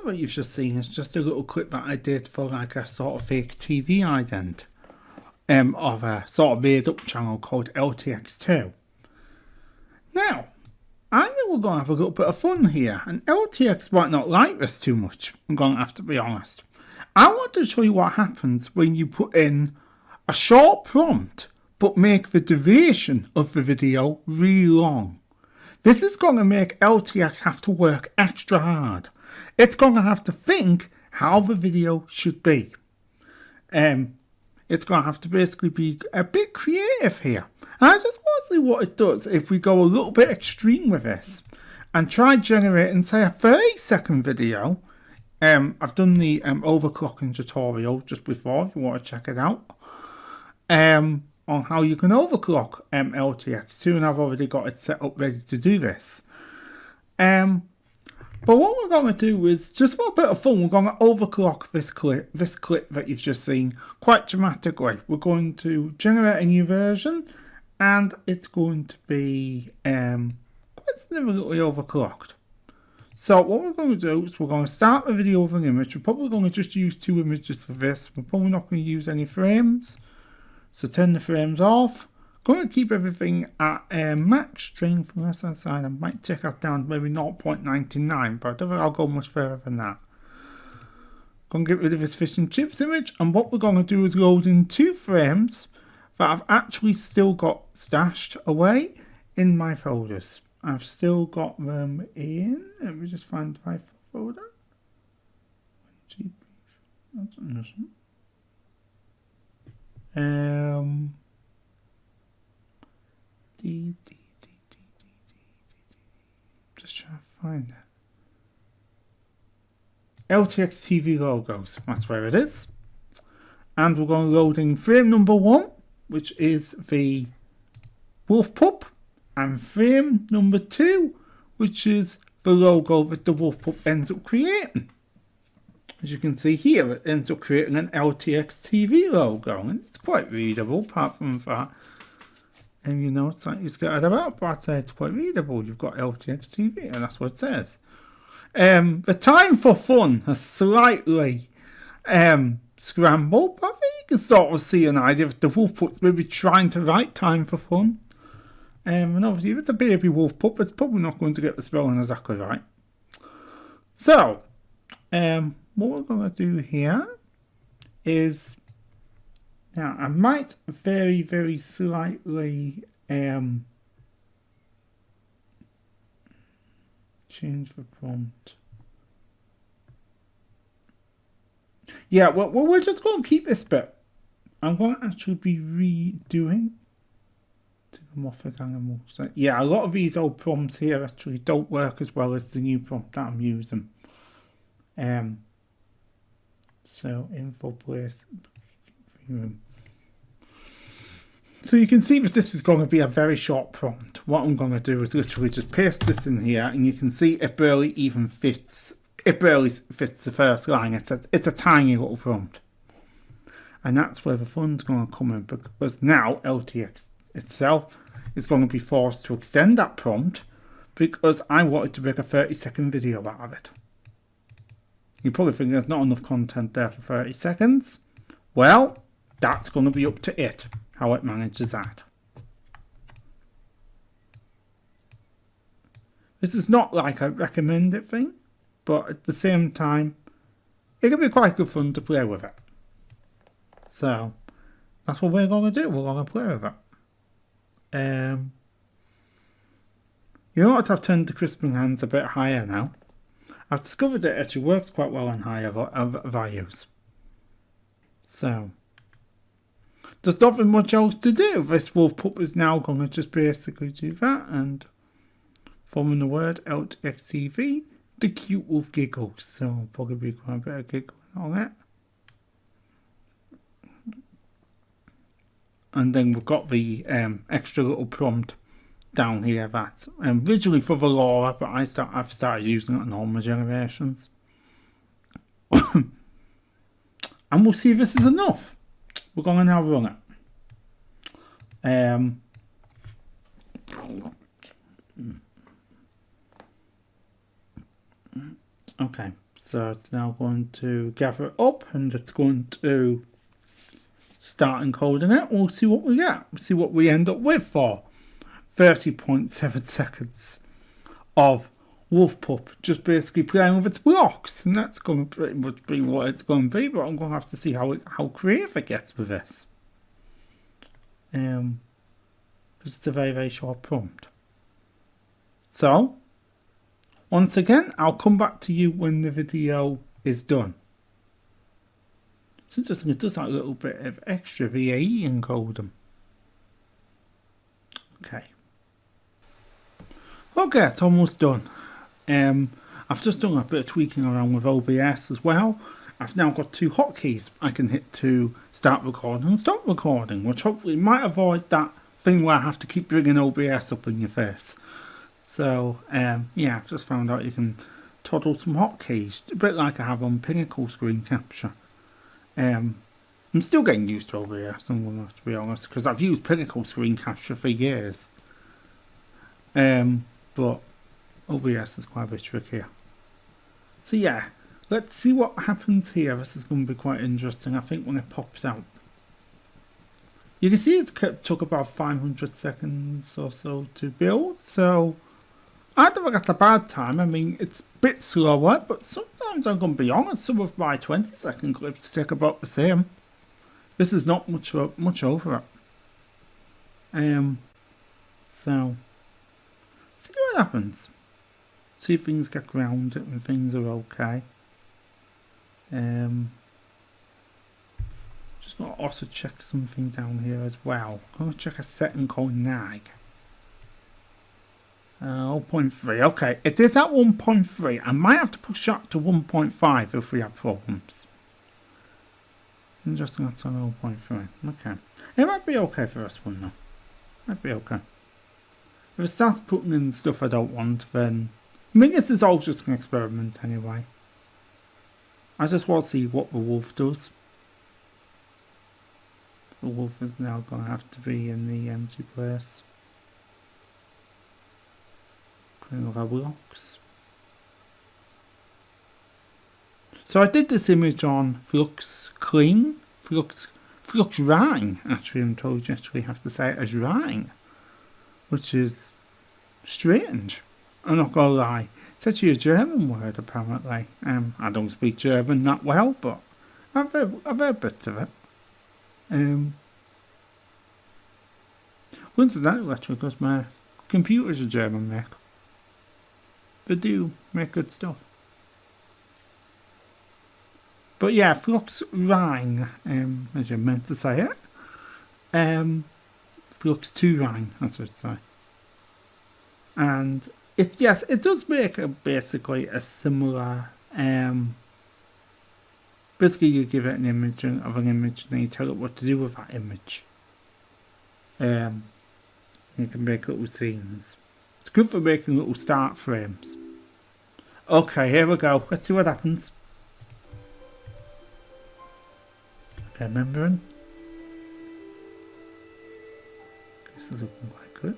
What you've just seen is just a little clip that I did for like a sort of fake TV ident of a sort of made up channel called LTX2. Now, I think we're going to have a little bit of fun here, and LTX might not like this too much, I'm going to have to be honest. I want to show you what happens when you put in a short prompt but make the duration of the video really long. This is going to make LTX have to work extra hard. It's going to have to think how the video should be. It's going to have to basically be a bit creative here. And I just want to see what it does if we go a little bit extreme with this and try generating, say, a 30-second video. I've done the overclocking tutorial just before if you want to check it out. On how you can overclock LTX2, and I've already got it set up ready to do this. But what we're going to do is, just for a bit of fun, we're going to overclock this clip that you've just seen quite dramatically. We're going to generate a new version, and it's going to be quite significantly overclocked. So what we're going to do is we're going to start the video with an image. We're probably going to just use 2 images for this. We're probably not going to use any frames. So turn the frames off. Going to keep everything at max strength from this side. I might take that down to maybe 0.99, but I don't think I'll go much further than that. Going to get rid of this fish and chips image, and what we're going to do is load in 2 frames that I've actually still got stashed away in my folders. I've still got them in. Let me just find my folder. WanGP. That's awesome. Just trying to find it. LTX TV logos, that's where it is. And we're going to load in frame number 1, which is the wolf pup, and frame number 2, which is the logo that the wolf pup ends up creating. As you can see here, it ends up creating an LTX TV logo, and it's quite readable apart from that. And you know, it's like you scared about, but I'd say it's quite readable. You've got LTX TV, and that's what it says. The time for fun has slightly scrambled, but I think you can sort of see an idea of the wolf pup's maybe trying to write time for fun. And obviously, if it's a baby wolf pup, it's probably not going to get the spelling exactly right. So, what we're going to do here is, now I might very, very slightly change the prompt. Yeah, well, we're just going to keep this bit. I'm going to actually be redoing morphic animals. So, yeah, a lot of these old prompts here actually don't work as well as the new prompt that I'm using. So info place. So you can see that this is going to be a very short prompt. What I'm going to do is literally just paste this in here, and you can see it barely even fits. It barely fits the first line. It's a tiny little prompt, and that's where the fun's going to come in, because now LTX itself is going to be forced to extend that prompt because I wanted to make a 30-second video out of it. You probably think there's not enough content there for 30 seconds. Well, that's going to be up to it, how it manages that. This is not like a recommended thing, but at the same time, it can be quite good fun to play with it. So, that's what we're going to do. We're going to play with it. You notice I've turned the crisping hands a bit higher now. I've discovered that it actually works quite well on higher values. So, there's nothing much else to do. This wolf pup is now going to just basically do that, and forming the word LTXTV, the cute wolf giggles. So, I'll probably be quite a bit of giggling on it. And then we've got the extra little prompt down here that originally for the LoRa, but I've started using it on all my generations. And we'll see if this is enough. We're going to now run it. Okay, so it's now going to gather it up and it's going to start encoding it. We'll see what we get. We'll see what we end up with for 30.7 seconds of WolfPup just basically playing with its blocks, and that's going to pretty much be what it's going to be, but I'm going to have to see how creative it gets with this. Because it's a very, very short prompt. So, once again, I'll come back to you when the video is done. It's interesting, it does that little bit of extra VAE encoding. Okay. Okay, it's almost done. I've just done a bit of tweaking around with OBS as well. I've now got two hotkeys I can hit to start recording and stop recording, which hopefully might avoid that thing where I have to keep bringing OBS up in your face. So, yeah, I've just found out you can toddle some hotkeys, a bit like I have on Pinnacle screen capture. I'm still getting used to OBS, I'm going to have to be honest, because I've used Pinnacle screen capture for years. But OBS is quite a bit trickier. So yeah, let's see what happens here. This is going to be quite interesting, I think, when it pops out. You can see it took about 500 seconds or so to build, so I don't think that's a bad time. I mean, it's a bit slower, but sometimes I'm going to be honest, some of my 20-second clips take about the same. This is not much over it. So, see what happens. See if things get grounded and things are okay. Just got to also check something down here as well. I'm going to check a setting called nag. 0.3. Okay, it is at 1.3. I might have to push that to 1.5 if we have problems. Interesting, that's on 0.3. Okay. It might be okay for this one though. Might be okay. If it starts putting in stuff I don't want, then I mean, this is all just an experiment anyway. I just want to see what the wolf does. The wolf is now going to have to be in the empty place. Clearing of our blocks. So I did this image on Flux Clean. Flux Rang. Actually, I'm told you actually have to say it as Rang. Which is strange. I'm not gonna lie. It's actually a German word apparently. I don't speak German that well, but I've heard bits of it. Coincidentally, actually, because my computer's a German make. They do make good stuff. But yeah, Flux Rang, as you meant to say it. Flux 2 Rang, I should say. And it, yes, it does make basically a similar, basically you give it an image of an image and then you tell it what to do with that image. You can make little scenes. It's good for making little start frames. Okay, here we go. Let's see what happens. Okay, remembering. This is looking quite good.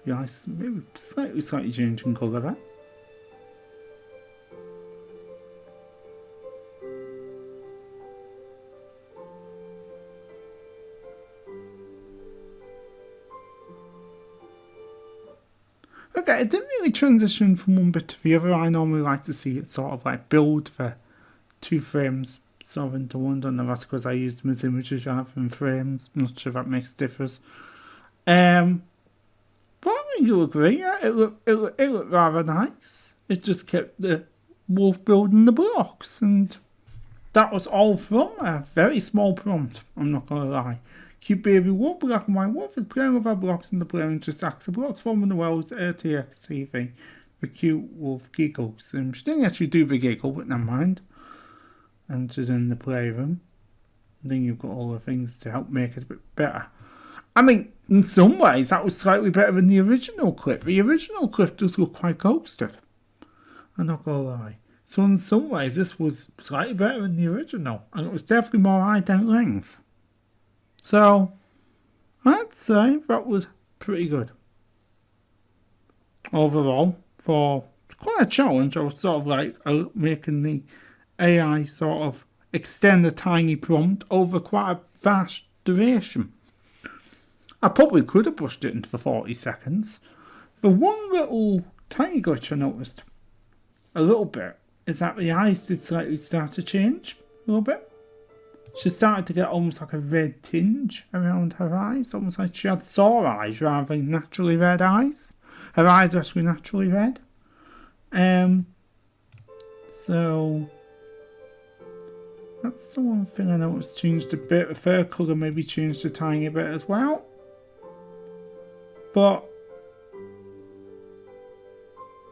Yeah, maybe slightly changing colour there. Okay, it didn't really transition from one bit to the other. I normally like to see it sort of like build for 2 frames sort of into one. Don't know if that's because I used them as images rather than frames. I'm not sure if that makes a difference. But I mean, you agree, yeah, it looked rather nice. It just kept the wolf building the blocks, and that was all from a very small prompt, I'm not gonna lie. Cute baby wolf, black and white wolf is playing with our blocks and the player just acts the blocks forming the world's LTX TV. The cute wolf giggles. She didn't actually do the giggle, but never mind. enters in the playroom. And then you've got all the things to help make it a bit better. I mean, in some ways, that was slightly better than the original clip. The original clip does look quite ghosted. I'm not gonna lie. So in some ways, this was slightly better than the original. And it was definitely more ident length. So, I'd say that was pretty good. Overall, for quite a challenge, I was sort of like making the AI sort of extend a tiny prompt over quite a vast duration. I probably could have pushed it into the 40 seconds. The one little tiny glitch I noticed a little bit is that the eyes did slightly start to change a little bit. She started to get almost like a red tinge around her eyes, almost like she had sore eyes rather than naturally red eyes. Her eyes are actually naturally red. So that's the one thing I noticed changed a bit. The fur colour maybe changed a tiny bit as well. But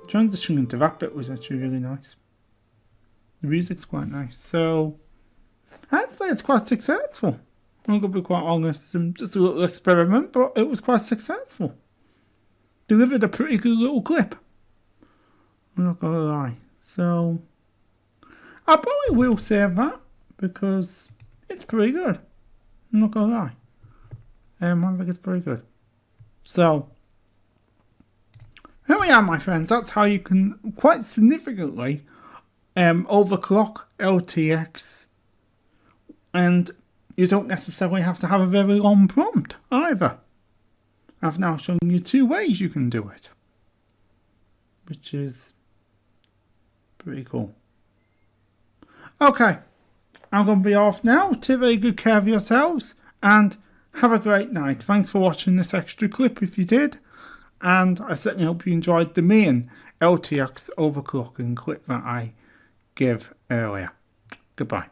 transition into that bit was actually really nice. The music's quite nice. So I'd say it's quite successful. I'm going to be quite honest. Just a little experiment, but it was quite successful. Delivered a pretty good little clip. I'm not going to lie. So I probably will save that because it's pretty good. I'm not going to lie. I think it's pretty good. So here we are, my friends. That's how you can quite significantly overclock LTX, and you don't necessarily have to have a very long prompt either. I've now shown you 2 ways you can do it, which is pretty cool. Okay, I'm going to be off now. Take very good care of yourselves and have a great night. Thanks for watching this extra clip if you did, and I certainly hope you enjoyed the main LTX overclocking clip that I gave earlier. Goodbye.